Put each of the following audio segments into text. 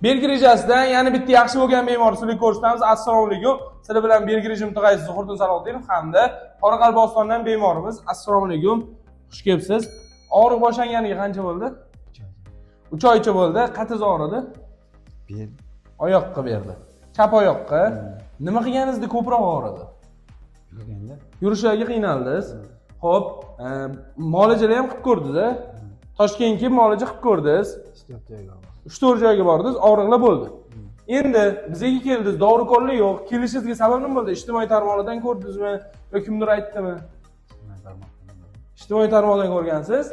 Belgi rejasidan yana bitta yaxshi bo'lgan bemor sizlarga ko'rsatamiz. Assalomu alaykum. Sizlar bilan belgi rejim mutaxassisi Zuhriddin Salohiddinov hamda Qoraqalpog'istondan bemorimiz. Assalomu alaykum. Xush kelibsiz. Og'riq boshlanganiga qancha bo'ldi? 3 oycha bo'ldi. Qayerda og'ridi? Bel. Oyoqqa berdi. Chap oyoqqa. Nima qilganingizda ko'proq og'ridi? Yurganda. Yurishlarga qiynaldingiz. Xo'p, muolajalar ham qilib ko'rdingiz-a? Toshkentga kelib muolaja qilib ko'rdingiz. 3-4 joyga bordingiz, og'riqlar bo'ldi. Endi bizga keldingiz, dorikorlik yo'q. Kelishingizga sabab nima bo'ldi? Ijtimoiy tarmoqlardan ko'rdingizmi yoki kimdir aytdimi? Ijtimoiy tarmoqdan ko'rgansiz.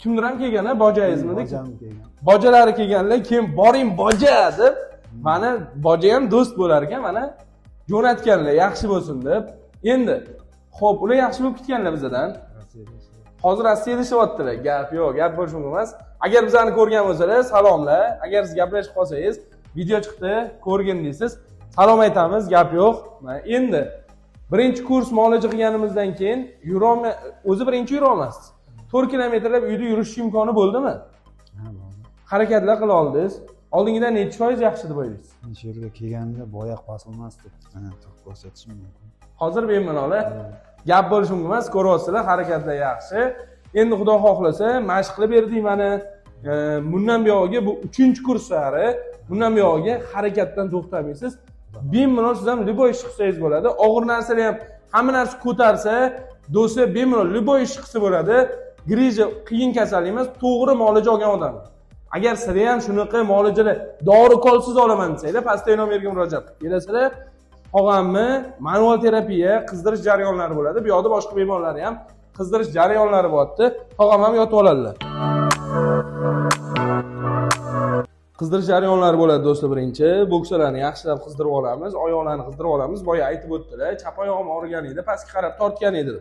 Kimdir ham kelgan-a, bojangizmi? Bojalari kelganlar, keyin boring boja deb, mana boja ham do'st bo'lar ekan, mana jo'natganlar, yaxshi bo'lsin deb. Endi, xo'p, ular yaxshi bo'lib ketganlar bizdan. Hozir Rossiyada ishlayaptilar. Gap yo'q, gap bo'lish mumkin emas. Agar bizani ko'rgan bo'lsangiz, salomlar. Agar siz gaplashib qolsangiz, video chiqdi, ko'rgin deysiz. Salom aytamiz, gap yo'q. Endi birinchi kurs muolaja qilganimizdan keyin o'zi birinchi yura olmasiz. 4 kilometrlab uyda yurish imkoni bo'ldimi? Ha, bo'ldi. Harakatlar qila oldingiz. Oldingidan necha foiz yaxshi deb o'ylaysiz? Shu yerga kelganda boyoq bosilmasdi. Mana to'q ko'rsatishim mumkin. Hozir bemalol gap bo'lishi mumkin emas, ko'ryapsizlar, harakatlar yaxshi. Endi Xudo xohlasa, mashq qilib berdik mana. Bundan buyog'iga bu 3-kurs sari, bundan buyog'iga harakatdan to'xtamaysiz. Bemalol siz ham liboy ish qilsangiz bo'ladi. Og'ir narsalar ham hamma narsa ko'tarsa, do'sti bemalol liboy ish qilsa bo'ladi. Grija qiyin kasallik emas, to'g'ri muolaja olgan odam. Agar sizlar ham shunaqa muolajalar dori kolsiz olaman desanglar, pastda nomerga murojaat qilib kelasizlar. Qolganmi manual terapiya, qizdirish jarayonlari bo'ladi. Bu yoqda boshqa bemorlar ham qizdirish jarayonlari bo'lyapti. Qolgan ham yotib oladilar. Qizdirish jarayonlari bo'ladi do'stlar birinchi. Bo'ksalarni yaxshilab qizdirib olamiz, oyoqlarni qizdirib olamiz. Boya aytib o'tdilar, chap oyog'im og'rigan edi, pastga qarab tortgan edi.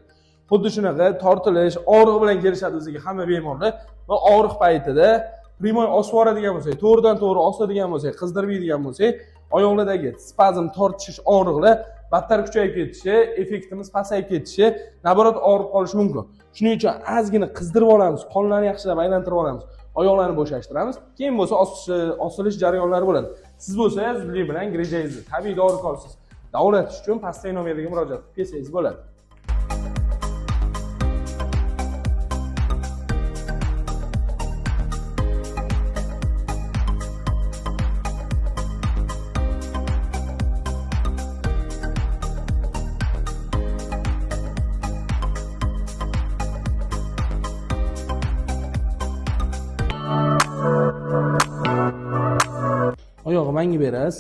Xuddi shunaqa tortilish, og'riq bilan kelishadi bizga hamma bemorlar. Va og'riq paytida primoy osib yuboradigan bo'lsak, to'g'ridan to'g'ri osadigan bo'lsak, qizdirmaydigan bo'lsak, oyoqlardagi spazm, tortishish, og'riqlar battar kuchayib ketishi, effektimiz pasayib ketishi, naborot og'rib qolishi mumkin. Shuning uchun ozgina qizdirib olamiz, qonlarni yaxshilab aylantirib olamiz, oyoqlarni bo'shashtiramiz. Keyin bo'lsa osilish jarayonlari bo'ladi. Siz bo'lsa zudlik bilan grejangizni tabiiy dorikorsiz davolatish uchun pastdagi nomerga murojaat qilib kelsangiz bo'ladi. Oyog'i menga berasiz,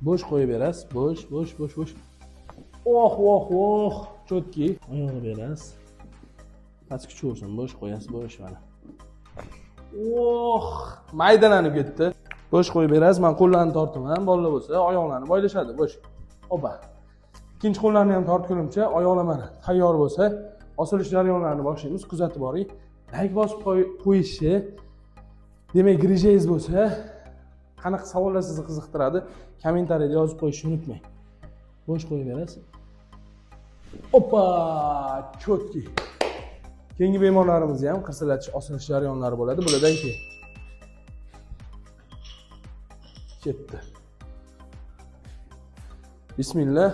bo'sh qo'yib berasiz, bo'sh. Oh, chotki. Oyog'i berasiz. Pastga tushirsin, bo'sh qo'yasiz, bo'sh mana. Maydalanib ketdi. Bo'sh qo'yib berasiz, men qo'llarni tortaman, bolalar bo'lsa, oyoqlarni boylashadi, bo'sh. Opa. Ikkinchi qo'llarni ham tortgunimcha oyoqlar mana tayyor bo'lsa, osilish jarayonlarini boshlaymiz, kuzatib boring. Like bosib qo'yishni, demak, grijangiz bo'lsa, qanaqa savollar sizni qiziqtiradi, kommentariyada yozib qo'yishni unutmang. Bo'sh qo'yib berasiz. Opa, chotki. Keyingi bemorlarimizni ham qirsillatish, osilish jarayonlari bo'ladi. Bulardan keyin ketdi. Bismillah.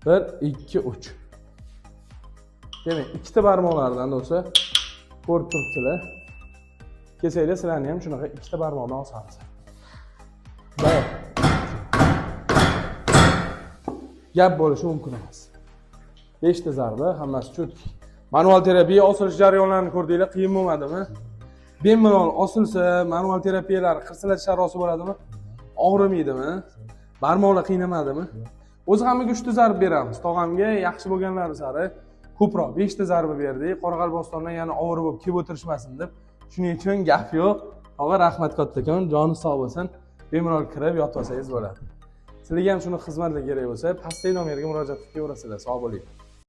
1 2 3. Demak, ikkita barmoqlardan bo'lsa, ko'rib turibsizlar. Kelsanglar sizlarni ham shunaqa ikkita barmoqdan osamiz. Gap bo'lishi mumkin emas. 5 ta zarba, hammasi chotki. Manual terapiya osilish jarayonlarini ko'rdinglar, qiyin bo'lmadimi? Bemalol osilsa, manual terapiyalar qirsillatish sharosi bo'ladimi? Og'rimaydimi? Barmoqlar qiynamadimi? O'zi hammaga 3 ta zarba beramiz. Tog'amga yaxshi bo'lganlari sari ko'proq 5 ta zarba berdik. Qoraqalpog'istondan yana og'ir bo'lib kelib o'tirishmasin deb. Shuning uchun gap yo'q. Tog'a rahmat kattakon, joni sog' bo'lsin. Bemalol kirib yotib olsangiz bo'ladi. Sizlarga ham shuni xizmatlar kerak bo'lsa, pastdagi nomerga murojaat qilib kelaverasizlar. Sog' bo'ling.